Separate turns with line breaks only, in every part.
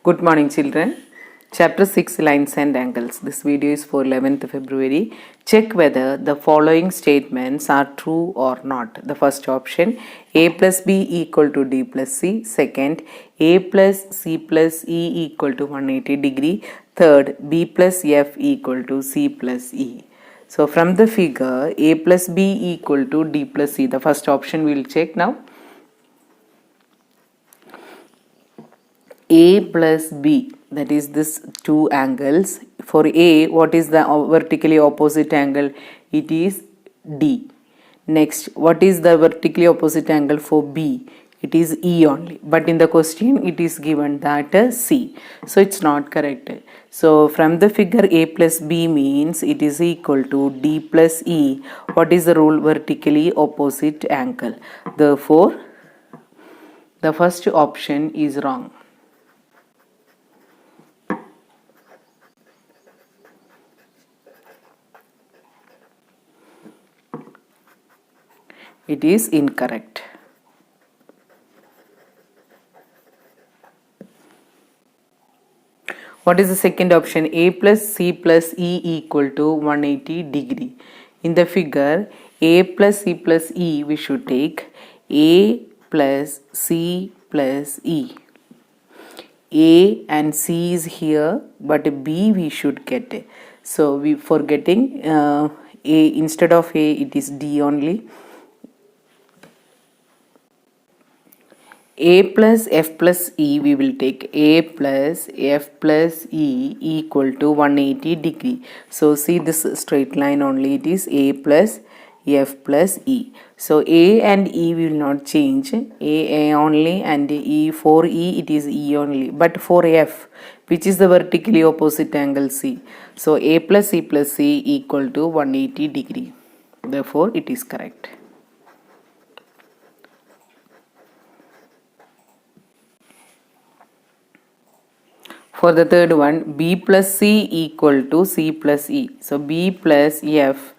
Good morning, children. Chapter 6 Lines and Angles. This video is for 11th February. Check whether the following statements are true or not. The first option, a plus b equal to d plus c. Second, a plus c plus e equal to 180 degree. Third, b plus f equal to c plus e. So from the figure, a plus b equal to d plus c. The first option we will check now. A plus B, that is this two angles. For A, what is the vertically opposite angle? It is D. Next, what is the vertically opposite angle for B? It is E only. But in the question, it is given that C. So it's not correct. So from the figure, A plus B means it is equal to D plus E. What is the rule? Vertically opposite angle. Therefore, the first option is wrong. It is incorrect. What is the second option? A plus C plus E equal to 180 degree. In the figure, A plus C plus E, we should take A plus C plus E. A and C is here, but B we should get. So we forgetting A, instead of A it is D only. A plus F plus E, we will take A plus F plus E equal to 180 degree. So see this straight line only, it is A plus F plus E. So A and E will not change. A only, and E, for E it is E only. But for F, which is the vertically opposite angle C. So A plus E plus C equal to 180 degree. Therefore it is correct. For the third one, B plus C equal to C plus E. So B plus F,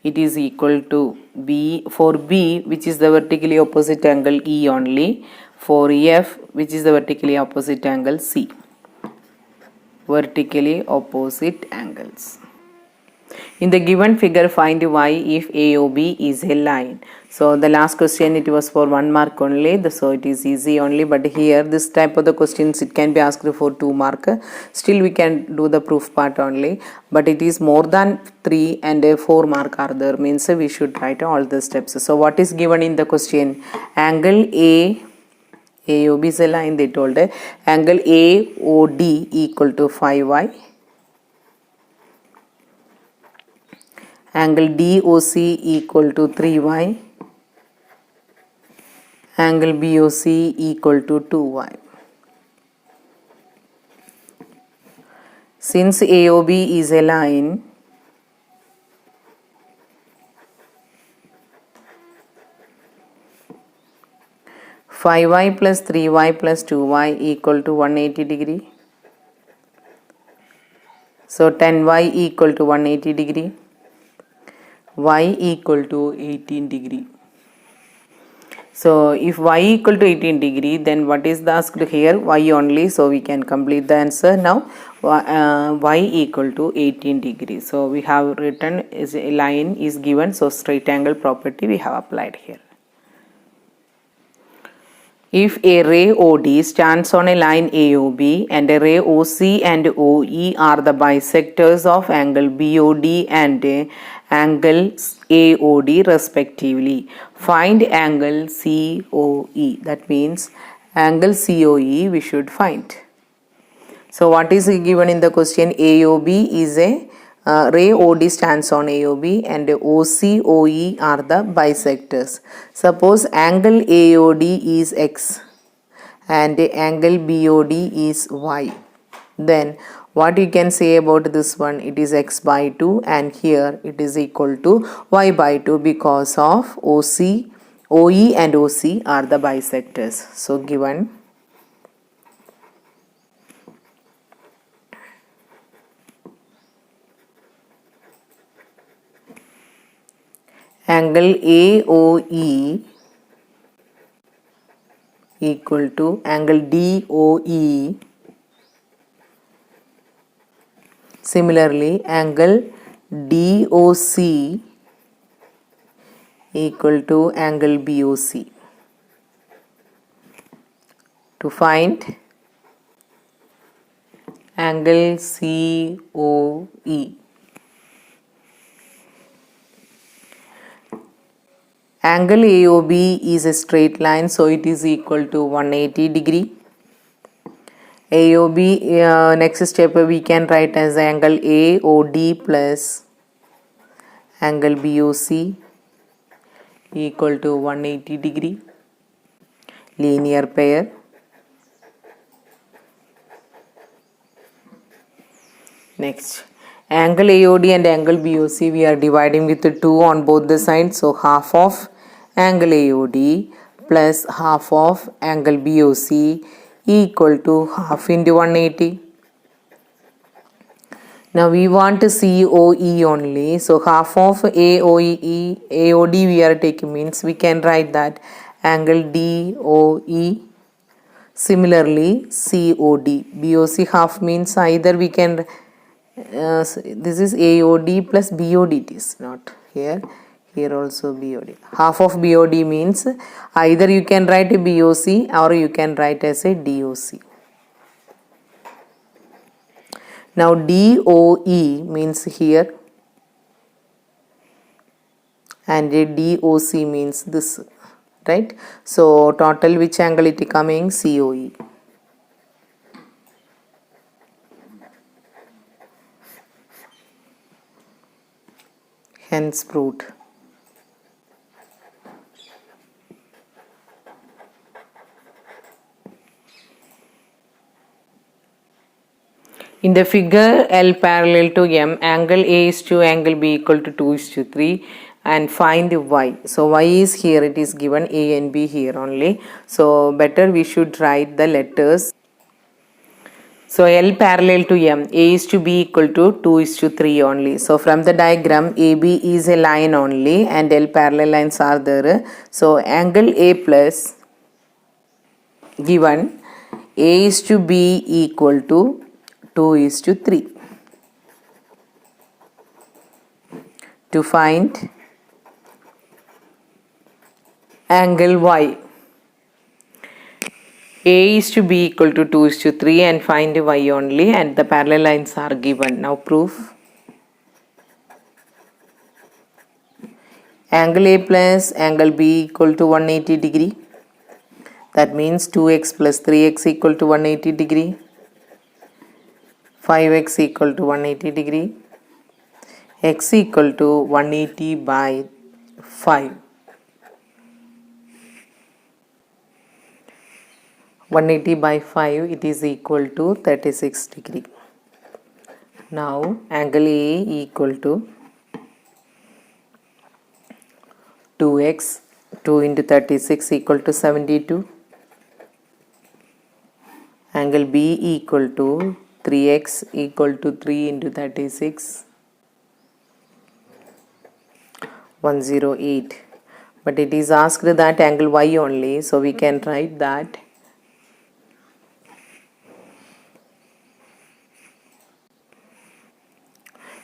it is equal to B. For B, which is the vertically opposite angle, E only. For F, which is the vertically opposite angle, C. Vertically opposite angles. In the given figure, find y if AOB is a line. So the last question, it was for 1 mark only, so it is easy only. But here this type of the questions, it can be asked for 2 mark. Still we can do the proof part only. But it is more than 3 and 4 mark are there, means we should write all the steps. So what is given in the question? Angle AOB is a line, they told. Angle AOD equal to 5y. Angle DOC equal to 3y. Angle BOC equal to 2y. Since AOB is a line, five y plus 3y plus 2y equal to 180 degree. So 10y equal to 180 degree. Y equal to 18 degree. So if y equal to 18 degree, then what is the asked here? Y only. So we can complete the answer now. Y equal to 18 degree. So we have written is a line is given. So straight angle property we have applied here. If a ray OD stands on a line AOB and a ray OC and OE are the bisectors of angle BOD and angle AOD respectively, find angle COE. That means angle COE we should find. So what is given in the question? AOB is a ray OD stands on AOB and OC OE are the bisectors. Suppose angle AOD is X and angle BOD is Y. Then what you can say about this one? It is X by 2 and here it is equal to Y by 2 because of OE and OC are the bisectors. So given angle AOE equal to angle DOE Similarly, angle DOC equal to angle BOC. To find angle COE, angle AOB is a straight line, so it is equal to 180 degree. AOB, next step we can write as angle AOD plus angle BOC equal to 180 degree, linear pair. Next, angle AOD and angle BOC we are dividing with 2 on both the sides, so half of angle AOD plus half of angle BOC equal to half into 180. Now we want COE only, so half of AOD we are taking, means we can write that angle DOE. Similarly, COD, BOC half means either we can this is AOD plus BOD, it is not here also BOD. Half of BOD means either you can write a BOC or you can write as a DOC. Now DOE means here and a DOC means this, right? So total which angle it is coming? COE. Hence proved. In the figure L parallel to M, angle A is to angle B equal to 2:3 and find Y. So Y is here, it is given A and B here only. So better we should write the letters. So L parallel to M, A is to B equal to 2:3 only. So from the diagram, AB is a line only and L parallel lines are there. So angle A plus given A is to B equal to 2:3. To find angle Y, A is to B equal to 2:3 and find Y only, and the parallel lines are given. Now proof. Angle A plus angle B equal to 180 degree. That means 2x plus 3x equal to 180 degree. 5x equal to 180 degree. X equal to 180 by 5. 180 by 5, it is equal to 36 degree. Now angle A equal to 2x, 2 into 36 equal to 72. Angle B equal to 3x equal to 3 into 36, 108. But it is asked that angle Y only, so we can write that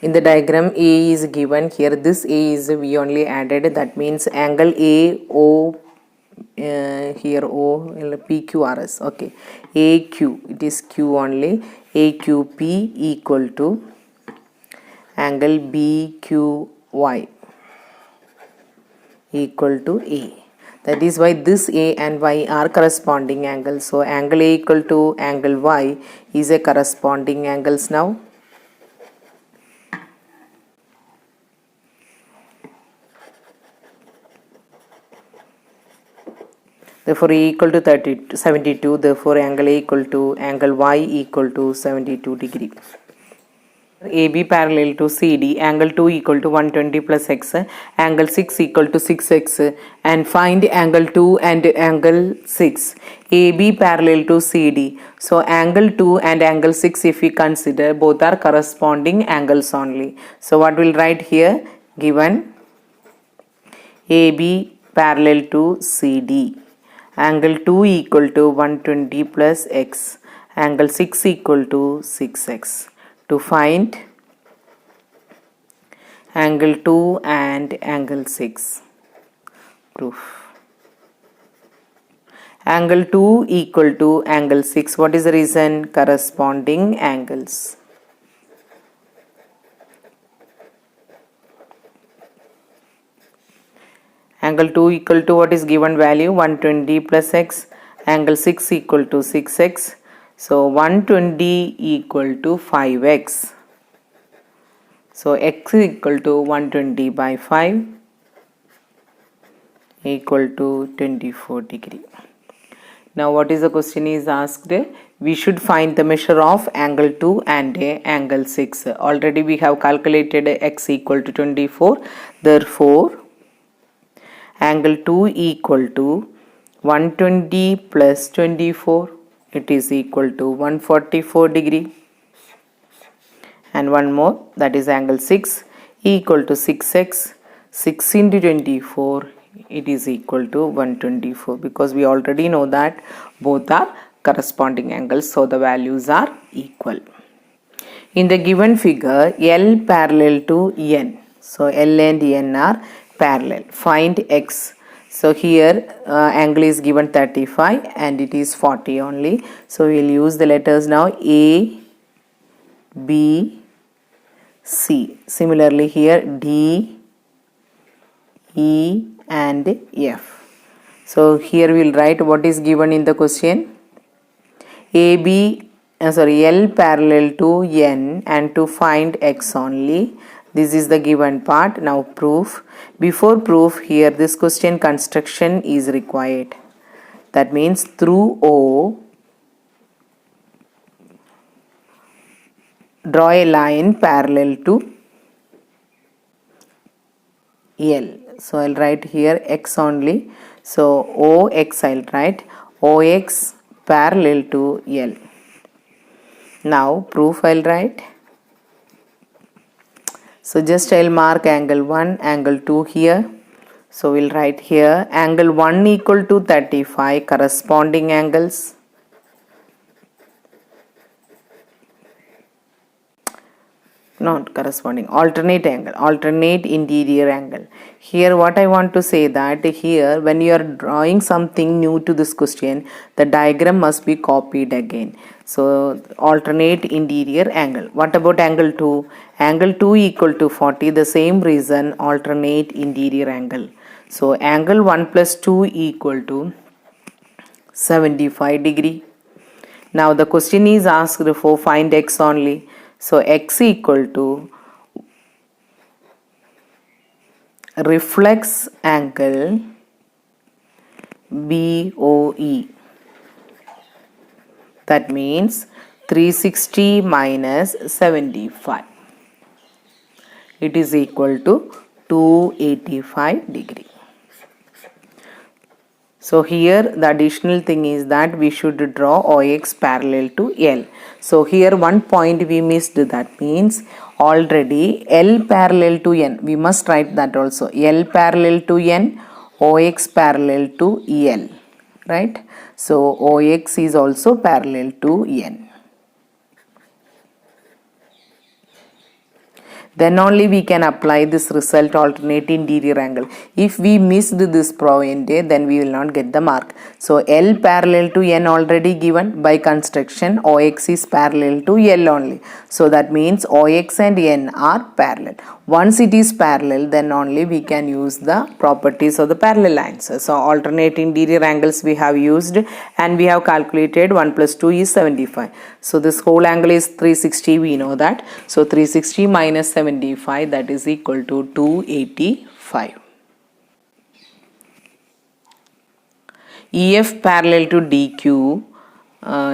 in the diagram A is given here. This A is we only added, that means angle AO here O PQRS, okay, AQ, it is Q only, AQP equal to angle BQY equal to A. That is why this A and Y are corresponding angles. So angle A equal to angle Y is a corresponding angles. Now therefore A equal to 72, therefore angle A equal to angle Y equal to 72 degree. AB parallel to CD, angle 2 equal to 120 plus x, angle 6 equal to 6x, and find angle 2 and angle 6. AB parallel to CD, so angle 2 and angle 6 if we consider, both are corresponding angles only. So what we'll write here, given AB parallel to CD, angle 2 equal to 120 plus x, angle 6 equal to 6x. To find angle 2 and angle 6. Proof. Angle 2 equal to angle 6. What is the reason? Corresponding angles. Angle 2 equal to what is given value? 120 plus x. Angle 6 equal to 6x. So 120 equal to 5x. So x equal to 120 by 5 equal to 24 degree. Now what is the question is asked? We should find the measure of angle 2 and angle 6. Already we have calculated x equal to 24. Therefore angle 2 equal to 120 plus 24. It is equal to 144 degree. And one more, that is angle 6 equal to 6x. 6 into 24, it is equal to 124, because we already know that both are corresponding angles, so the values are equal. In the given figure, L parallel to N. So L and N are parallel. Find x. So here angle is given 35 and it is 40 only. So we will use the letters now A, B, C. Similarly here D, E and F. So here we will write what is given in the question. L parallel to N and to find x only. This is the given part. Now proof. Before proof, here this question construction is required. That means through O, draw a line parallel to L. So I'll write here x only. So OX I'll write OX parallel to L. Now proof I'll write. So just I'll mark angle 1, angle 2 here. So we'll write here angle 1 equal to 35, corresponding angles. Not corresponding, alternate angle, alternate interior angle. Here what I want to say that here when you are drawing something new to this question, the diagram must be copied again. So alternate interior angle. What about angle 2? Angle 2 equal to 40, the same reason alternate interior angle. So angle 1 plus 2 equal to 75 degree. Now the question is asked for find x only. So x equal to reflex angle BOE. That means 360 minus 75. It is equal to 285 degree. So here the additional thing is that we should draw OX parallel to L. So here one point we missed, that means already L parallel to N. We must write that also. L parallel to N, OX parallel to L. Right? So OX is also parallel to N. Then only we can apply this result alternate interior angle. If we missed this point, then we will not get the mark. So L parallel to N already given by construction. OX is parallel to L only. So that means OX and N are parallel. Once it is parallel, then only we can use the properties of the parallel lines. So alternate interior angles we have used and we have calculated 1 plus 2 is 75. So this whole angle is 360, we know that. So 360 minus 75, that is equal to 285. EF parallel to DQ.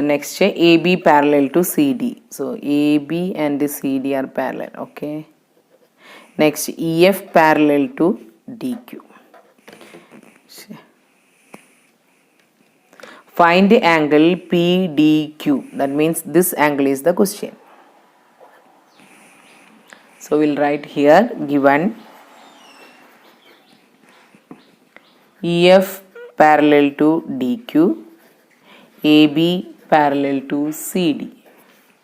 Next AB parallel to CD. So AB and CD are parallel. Okay. Next EF parallel to DQ. Find the angle PDQ. That means this angle is the question. So we'll write here given EF parallel to DQ, AB parallel to CD.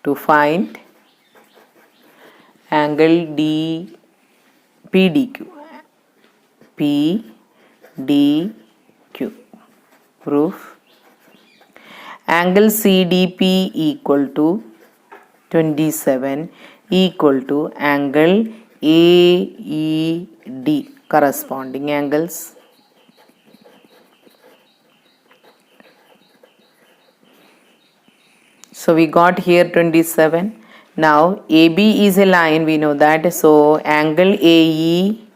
To find angle PDQ. PDQ. Proof. Angle CDP equal to 27 equal to angle AED. Corresponding angles. So we got here 27. Now AB is a line, we know that. So angle AED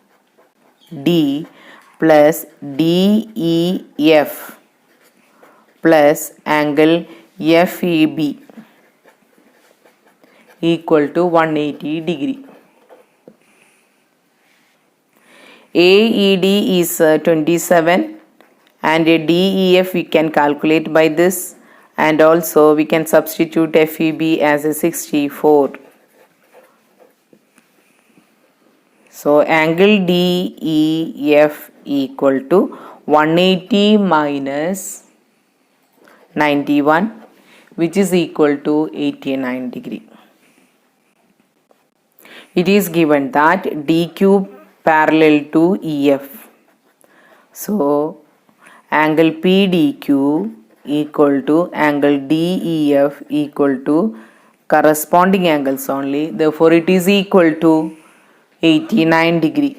plus DEF plus angle FEB equal to 180 degree. AED is 27 and a DEF we can calculate by this, and also we can substitute FEB as a 64. So angle DEF equal to 180 minus 91, which is equal to 89 degree. It is given that DQ parallel to EF. So angle PDQ equal to angle DEF equal to corresponding angles only. Therefore it is equal to 89 degree.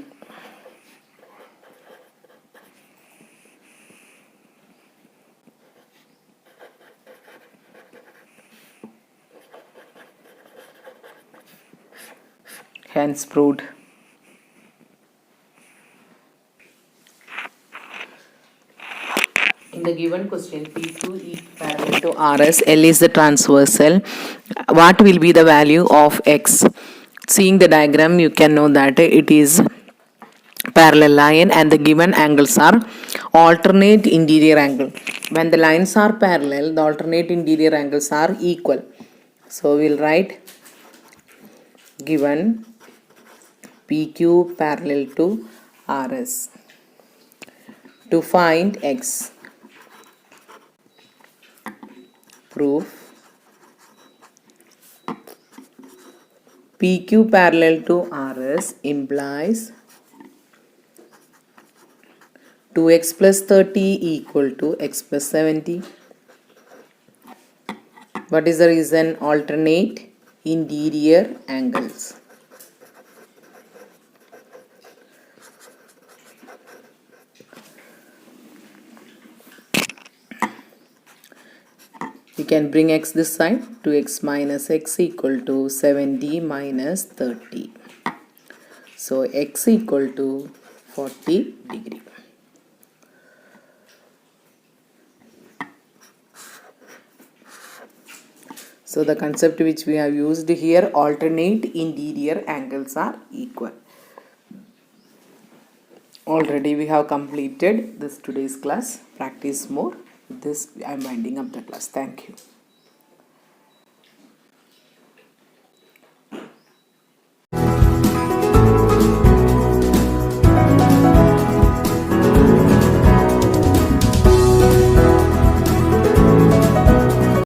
Hence proved. In the given question, P2 is parallel to RS, L is the transversal. What will be the value of X? Seeing the diagram, you can know that it is parallel line and the given angles are alternate interior angle. When the lines are parallel, the alternate interior angles are equal. So we'll write given PQ parallel to RS. To find X, proof PQ parallel to RS implies 2x plus 30 equal to x plus 70. What is the reason? Alternate interior angles. We can bring x this side. 2x minus x equal to 70 minus 30. So x equal to 40 degree. So the concept which we have used here, alternate interior angles are equal. Already we have completed this today's class. Practice more. With this I am winding up the class. Thank you.